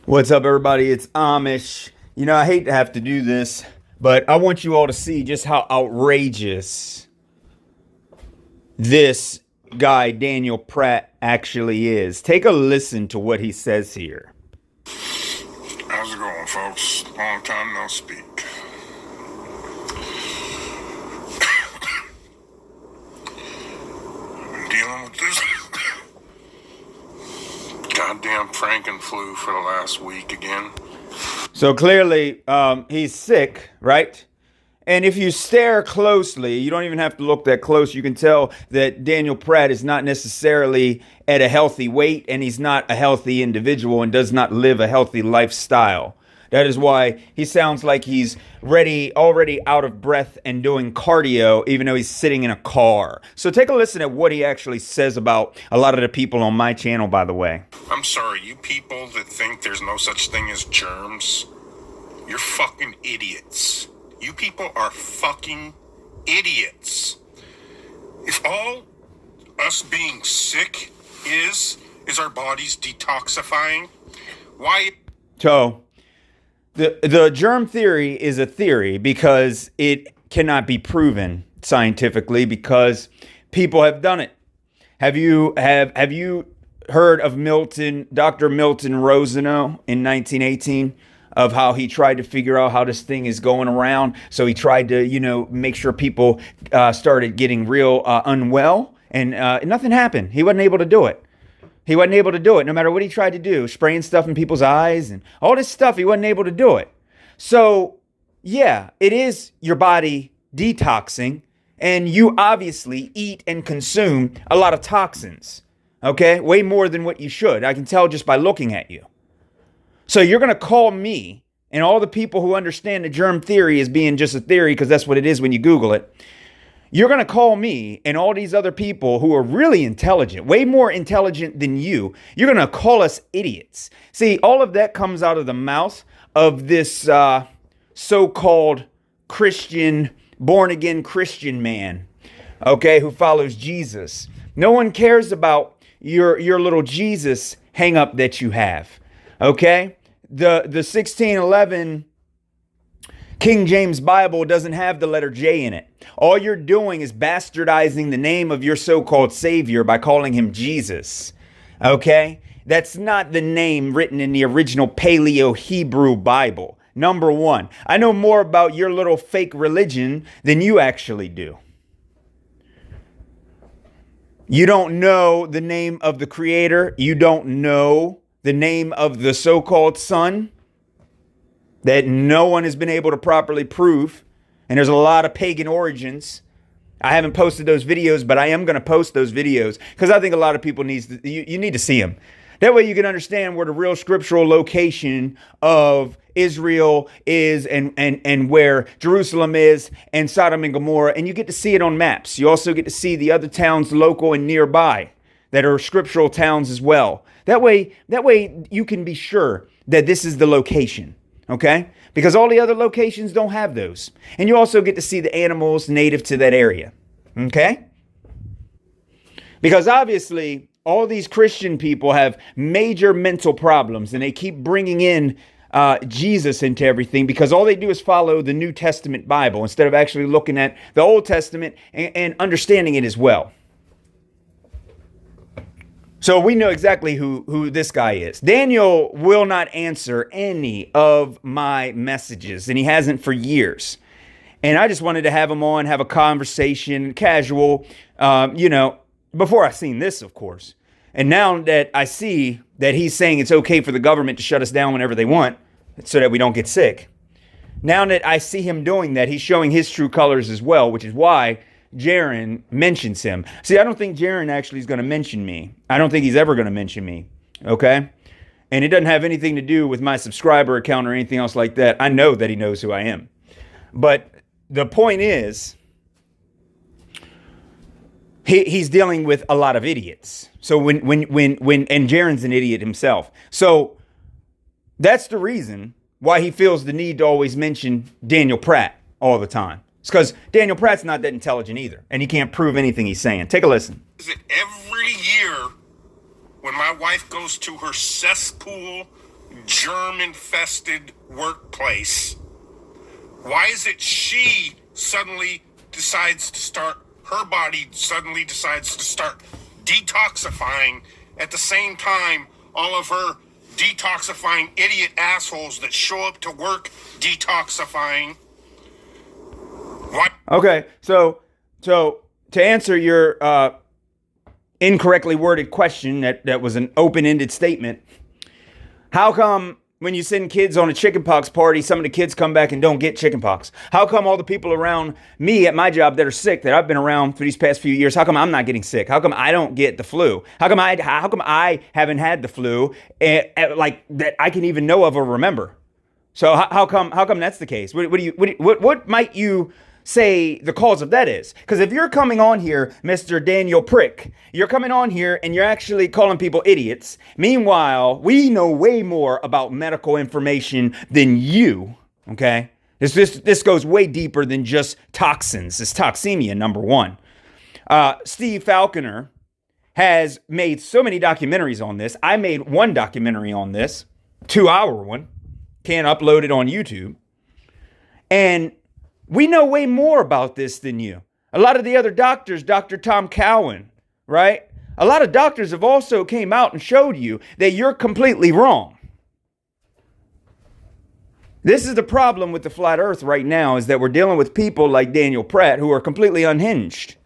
What's up, everybody? It's Amish. You know, I hate to have to do this, but I want you all to see just how outrageous this guy, Daniel Pratt, actually is. Take a listen to what he says here. How's it going, folks? Long time no speak. I'm dealing with this goddamn Frankenflu for the last week again. So clearly, he's sick, right? And if you stare closely, you don't even have to look that close. You can tell that Daniel Pratt is not necessarily at a healthy weight, and he's not a healthy individual and does not live a healthy lifestyle. That is why he sounds like he's already out of breath and doing cardio, even though he's sitting in a car. So take a listen at what he actually says about a lot of the people on my channel, by the way. I'm sorry, you people that think there's no such thing as germs, you're fucking idiots. You people are fucking idiots. If all us being sick is our bodies detoxifying, why? So the germ theory is a theory because it cannot be proven scientifically because people have done it. Have you heard of Dr. Milton Rosenau in 1918? Of how he tried to figure out how this thing is going around. So he tried to, make sure people started getting real unwell, and nothing happened. He wasn't able to do it. No matter what he tried to do, spraying stuff in people's eyes and all this stuff, he wasn't able to do it. So, yeah, it is your body detoxing, and you obviously eat and consume a lot of toxins, okay? Way more than what you should. I can tell just by looking at you. So you're going to call me and all the people who understand the germ theory as being just a theory, because that's what it is when you Google it. You're going to call me and all these other people who are really intelligent, way more intelligent than you. You're going to call us idiots. See, all of that comes out of the mouth of this so-called Christian, born-again Christian man, okay, who follows Jesus. No one cares about your little Jesus hang-up that you have, okay? The 1611 King James Bible doesn't have the letter J in it. All you're doing is bastardizing the name of your so-called Savior by calling him Jesus. Okay? That's not the name written in the original Paleo-Hebrew Bible. Number one, I know more about your little fake religion than you actually do. You don't know the name of the Creator. You don't know the name of the so-called Son that no one has been able to properly prove. And there's a lot of pagan origins. I haven't posted those videos, but I am going to post those videos because I think a lot of people you need to see them. That way you can understand where the real scriptural location of Israel is and where Jerusalem is and Sodom and Gomorrah. And you get to see it on maps. You also get to see the other towns local and nearby that are scriptural towns as well. That way you can be sure that this is the location, okay? Because all the other locations don't have those. And you also get to see the animals native to that area, okay? Because obviously, all these Christian people have major mental problems, and they keep bringing in Jesus into everything because all they do is follow the New Testament Bible instead of actually looking at the Old Testament and understanding it as well. So we know exactly who this guy is. Daniel will not answer any of my messages, and he hasn't for years. And I just wanted to have him on, have a conversation, casual, before I seen this, of course. And now that I see that he's saying it's okay for the government to shut us down whenever they want so that we don't get sick. Now that I see him doing that, he's showing his true colors as well, which is why Jaron mentions him. See, I don't think Jaron actually is going to mention me. I don't think he's ever going to mention me. Okay? And it doesn't have anything to do with my subscriber account or anything else like that. I know that he knows who I am. But the point is, he's dealing with a lot of idiots. So when and Jaron's an idiot himself. So that's the reason why he feels the need to always mention Daniel Pratt all the time. It's because Daniel Pratt's not that intelligent either, and he can't prove anything he's saying. Take a listen. Is it every year when my wife goes to her cesspool germ-infested workplace, why is it she suddenly decides to start, her body suddenly decides to start detoxifying at the same time all of her detoxifying idiot assholes that show up to work detoxifying? What? Okay, so to answer your incorrectly worded question that was an open-ended statement, how come when you send kids on a chickenpox party, some of the kids come back and don't get chickenpox? How come all the people around me at my job that are sick, that I've been around for these past few years, how come I'm not getting sick? How come I don't get the flu? How come I haven't had the flu like that I can even know of or remember? So how come that's the case? What might you say the cause of that is? Because if you're coming on here, Mr. Daniel Prick, you're coming on here and you're actually calling people idiots. Meanwhile, we know way more about medical information than you, okay? This goes way deeper than just toxins. It's toxemia, number one. Steve Falconer has made so many documentaries on this. I made one documentary on this, 2-hour one. Can't upload it on YouTube. And we know way more about this than you. A lot of the other doctors, Dr. Tom Cowan, right? A lot of doctors have also came out and showed you that you're completely wrong. This is the problem with the flat earth right now, is that we're dealing with people like Daniel Pratt who are completely unhinged.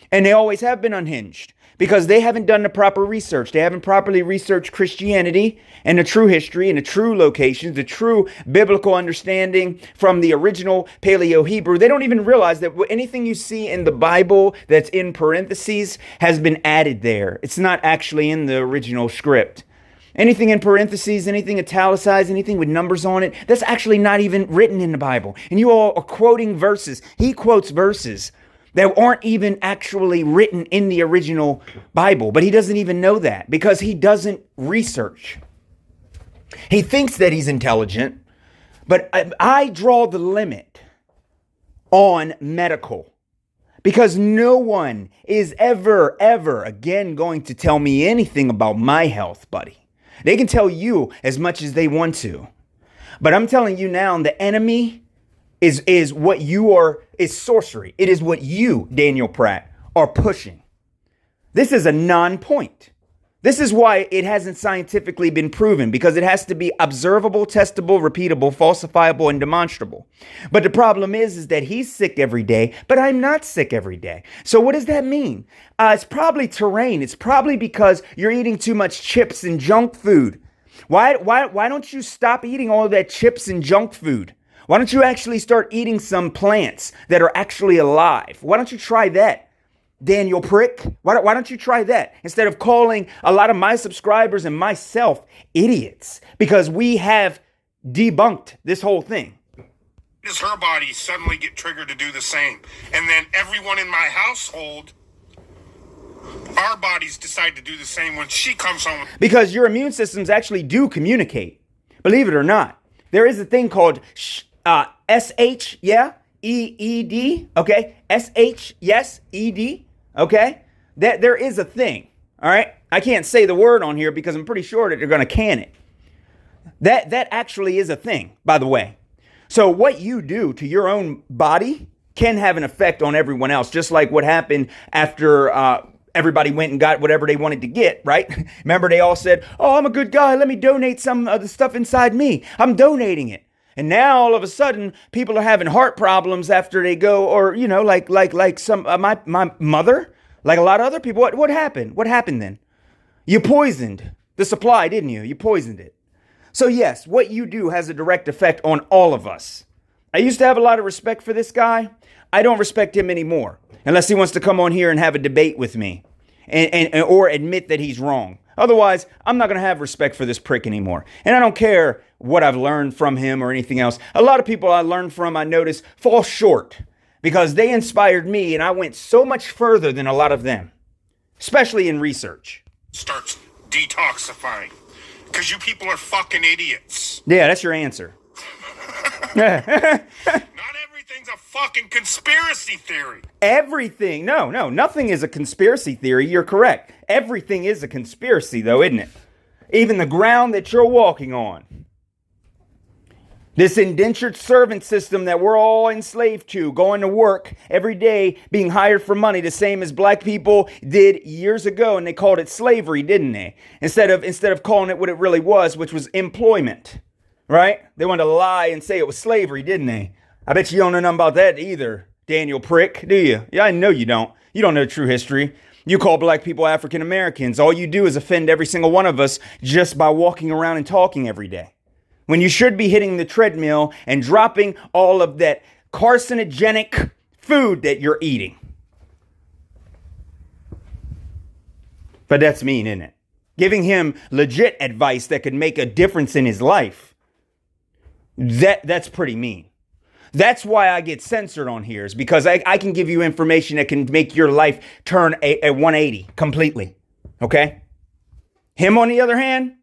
And they always have been unhinged because they haven't done the proper research. They haven't properly researched Christianity and the true history and the true locations, the true biblical understanding from the original Paleo-Hebrew. They don't even realize that anything you see in the Bible that's in parentheses has been added there. It's not actually in the original script. Anything in parentheses, anything italicized, anything with numbers on it, that's actually not even written in the Bible. And you all are quoting verses. He quotes verses that aren't even actually written in the original Bible. But he doesn't even know that because he doesn't research. He thinks that he's intelligent, but I draw the limit on medical because no one is ever again going to tell me anything about my health, buddy. They can tell you as much as they want to, but I'm telling you now, the enemy is what you are, is sorcery. It is what you, Daniel Pratt, are pushing. This is a non-point. This is why it hasn't scientifically been proven, because it has to be observable, testable, repeatable, falsifiable, and demonstrable. But the problem is that he's sick every day, but I'm not sick every day. So what does that mean? It's probably terrain. It's probably because you're eating too much chips and junk food. Why don't you stop eating all of that chips and junk food? Why don't you actually start eating some plants that are actually alive? Why don't you try that, Daniel Prick? Why don't you try that instead of calling a lot of my subscribers and myself idiots? Because we have debunked this whole thing. Does her body suddenly get triggered to do the same? And then everyone in my household, our bodies decide to do the same when she comes home. Because your immune systems actually do communicate. Believe it or not. There is a thing called SH, yeah, EED, okay? SH, yes, ED, okay? That there is a thing, all right? I can't say the word on here because I'm pretty sure that they're going to can it. That actually is a thing, by the way. So what you do to your own body can have an effect on everyone else, just like what happened after everybody went and got whatever they wanted to get, right? Remember, they all said, oh, I'm a good guy. Let me donate some of the stuff inside me. I'm donating it. And now all of a sudden, people are having heart problems after they go, or, you know, like some, my mother, like a lot of other people. What happened? What happened then? You poisoned the supply, didn't you? You poisoned it. So yes, what you do has a direct effect on all of us. I used to have a lot of respect for this guy. I don't respect him anymore, unless he wants to come on here and have a debate with me and or admit that he's wrong. Otherwise, I'm not going to have respect for this prick anymore. And I don't care what I've learned from him or anything else. A lot of people I learned from, I noticed, fall short because they inspired me and I went so much further than a lot of them, especially in research. Starts detoxifying because you people are fucking idiots. Yeah, that's your answer. Not everything's a fucking conspiracy theory. Everything. No, nothing is a conspiracy theory. You're correct. Everything is a conspiracy, though, isn't it? Even the ground that you're walking on. This indentured servant system that we're all enslaved to, going to work every day, being hired for money, the same as black people did years ago, and they called it slavery, didn't they? Instead of calling it what it really was, which was employment, right? They wanted to lie and say it was slavery, didn't they? I bet you don't know nothing about that either, Daniel Prick, do you? Yeah, I know you don't. You don't know true history. You call black people African Americans. All you do is offend every single one of us just by walking around and talking every day, when you should be hitting the treadmill and dropping all of that carcinogenic food that you're eating. But that's mean, isn't it? Giving him legit advice that could make a difference in his life. That's pretty mean. That's why I get censored on here, is because I can give you information that can make your life turn a 180 completely. Okay? Him, on the other hand,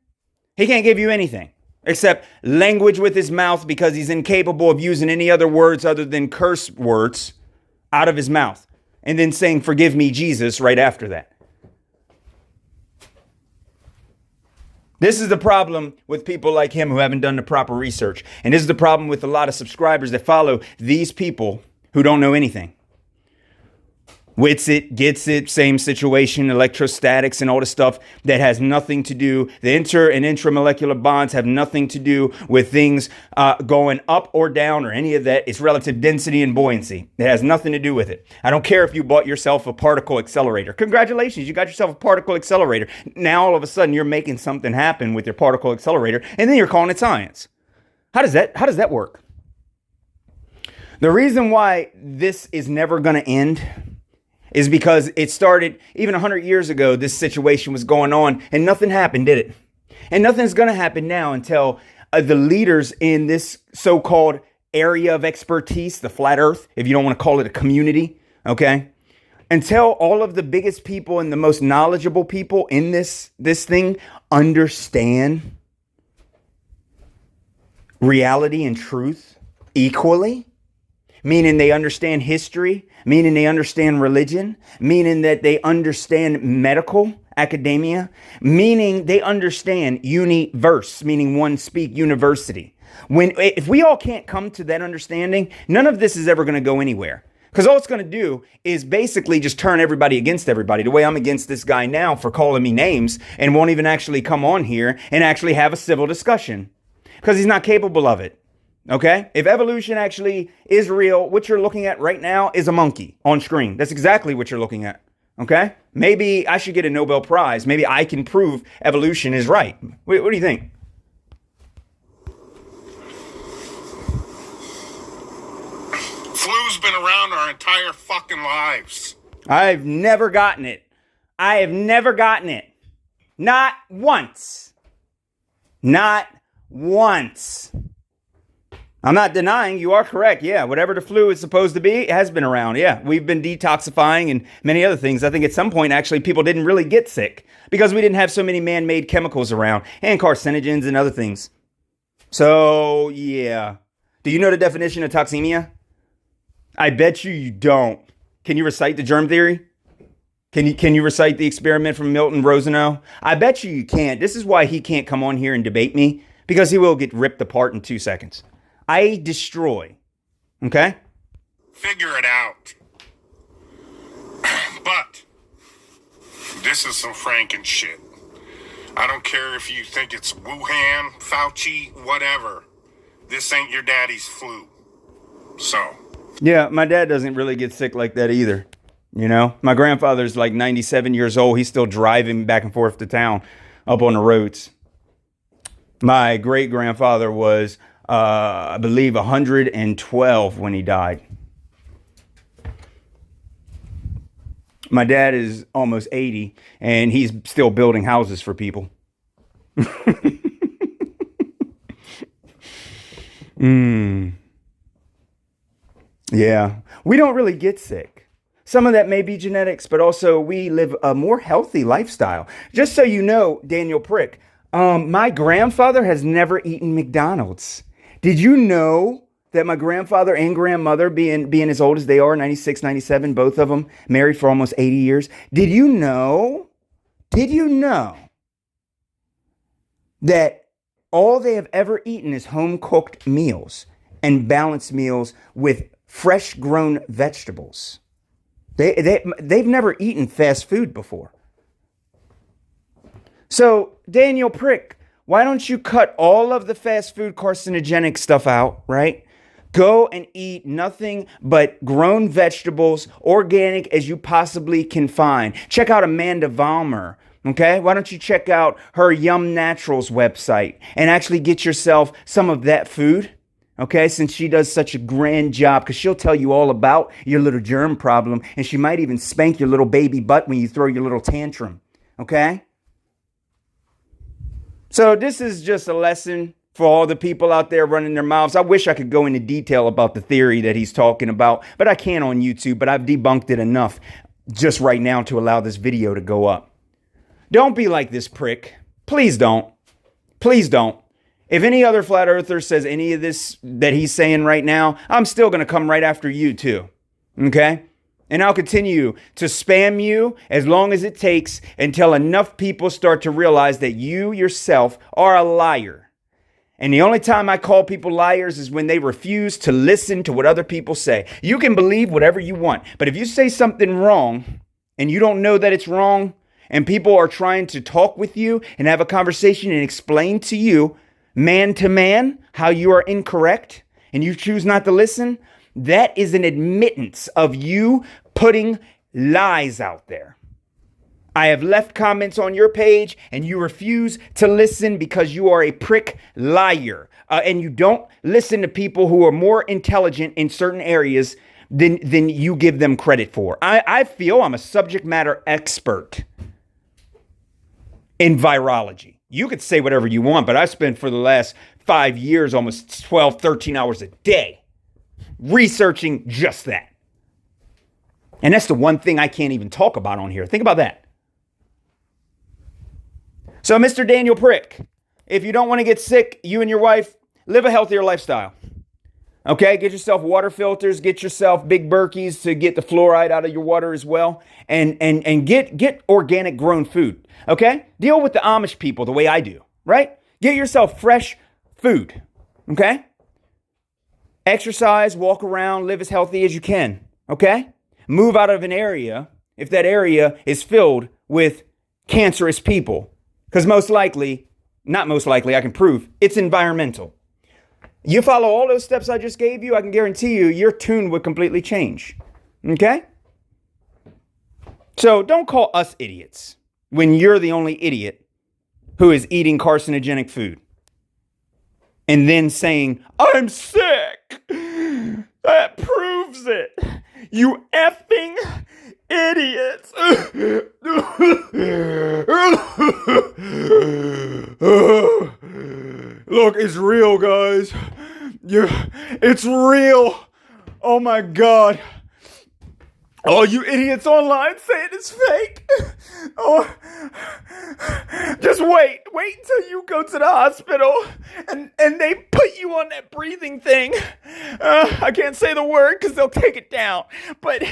he can't give you anything except language with his mouth, because he's incapable of using any other words other than curse words out of his mouth. And then saying, "Forgive me, Jesus," right after that. This is the problem with people like him who haven't done the proper research. And this is the problem with a lot of subscribers that follow these people who don't know anything. Wits it, gets it, same situation, electrostatics and all the stuff that has nothing to do. The inter and intramolecular bonds have nothing to do with things going up or down or any of that. It's relative density and buoyancy. It has nothing to do with it. I don't care if you bought yourself a particle accelerator. Congratulations, you got yourself a particle accelerator. Now all of a sudden you're making something happen with your particle accelerator, and then you're calling it science. How does that work? The reason why this is never going to end is because it started even 100 years ago. This situation was going on and nothing happened, did it? And nothing's going to happen now until the leaders in this so-called area of expertise, the flat earth, if you don't want to call it a community, okay? Until all of the biggest people and the most knowledgeable people in this thing understand reality and truth equally, meaning they understand history, meaning they understand religion, meaning that they understand medical academia, meaning they understand universe, meaning one speak university. If we all can't come to that understanding, none of this is ever going to go anywhere. Because all it's going to do is basically just turn everybody against everybody. The way I'm against this guy now for calling me names and won't even actually come on here and actually have a civil discussion. Because he's not capable of it. Okay? If evolution actually is real, what you're looking at right now is a monkey on screen. That's exactly what you're looking at. Okay? Maybe I should get a Nobel Prize. Maybe I can prove evolution is right. What do you think? Flu's been around our entire fucking lives. I've never gotten it. I have never gotten it. Not once. Not once. I'm not denying you are correct. Yeah, whatever the flu is supposed to be, it has been around. Yeah, we've been detoxifying and many other things. I think at some point, actually, people didn't really get sick because we didn't have so many man-made chemicals around and carcinogens and other things. So, yeah. Do you know the definition of toxemia? I bet you don't. Can you recite the germ theory? Can you recite the experiment from Milton Rosenau? I bet you can't. This is why he can't come on here and debate me, because he will get ripped apart in 2 seconds. I destroy. Okay? Figure it out. But this is some Franken shit. I don't care if you think it's Wuhan, Fauci, whatever. This ain't your daddy's flu. So. Yeah, my dad doesn't really get sick like that either. You know, my grandfather's like 97 years old. He's still driving back and forth to town up on the roads. My great grandfather was, I believe, 112 when he died. My dad is almost 80 and he's still building houses for people. Yeah, we don't really get sick. Some of that may be genetics, but also we live a more healthy lifestyle. Just so you know, Daniel Prick, my grandfather has never eaten McDonald's. Did you know that my grandfather and grandmother, being as old as they are, 96, 97, both of them married for almost 80 years. Did you know that all they have ever eaten is home-cooked meals and balanced meals with fresh-grown vegetables. They've never eaten fast food before. So, Daniel Prick, why don't you cut all of the fast food carcinogenic stuff out, right? Go and eat nothing but grown vegetables, organic as you possibly can find. Check out Amanda Vollmer, okay? Why don't you check out her Yum Naturals website and actually get yourself some of that food, okay? Since she does such a grand job, because she'll tell you all about your little germ problem, and she might even spank your little baby butt when you throw your little tantrum, okay? So this is just a lesson for all the people out there running their mouths. I wish I could go into detail about the theory that he's talking about, but I can't on YouTube, but I've debunked it enough just right now to allow this video to go up. Don't be like this prick. Please don't. Please don't. If any other flat earther says any of this that he's saying right now, I'm still going to come right after you too. Okay? And I'll continue to spam you as long as it takes until enough people start to realize that you yourself are a liar. And the only time I call people liars is when they refuse to listen to what other people say. You can believe whatever you want, but if you say something wrong and you don't know that it's wrong, and people are trying to talk with you and have a conversation and explain to you, man to man, how you are incorrect, and you choose not to listen, that is an admittance of you putting lies out there. I have left comments on your page and you refuse to listen because you are a prick liar. And you don't listen to people who are more intelligent in certain areas than you give them credit for. I feel I'm a subject matter expert in virology. You could say whatever you want, but I've spent for the last 5 years almost 12, 13 hours a day researching just that. And that's the one thing I can't even talk about on here. Think about that. So, Mr. Daniel Prick, if you don't want to get sick, you and your wife, live a healthier lifestyle. Okay, get yourself water filters, get yourself big Berkeys to get the fluoride out of your water as well, and get organic grown food. Okay, deal with the Amish people the way I do, right? Get yourself fresh food. Okay, exercise, walk around, live as healthy as you can. Okay, move out of an area if that area is filled with cancerous people. Because not most likely, I can prove it's environmental. You follow all those steps I just gave you, I can guarantee you your tune would completely change. Okay? So don't call us idiots when you're the only idiot who is eating carcinogenic food. And then saying, I'm sick. That proves it. You effing idiots. Look, it's real, guys. It's real. Oh my God. All you idiots online saying it's fake. Oh, just wait until you go to the hospital and they put you on that breathing thing. I can't say the word because they'll take it down. But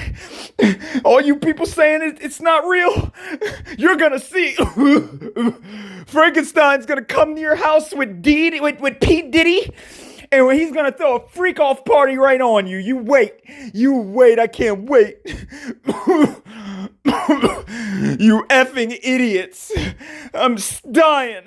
all you people saying it's not real, you're gonna see. Frankenstein's gonna come to your house with P. Diddy. And he's going to throw a freak off party right on you. You wait. I can't wait. You effing idiots. I'm dying.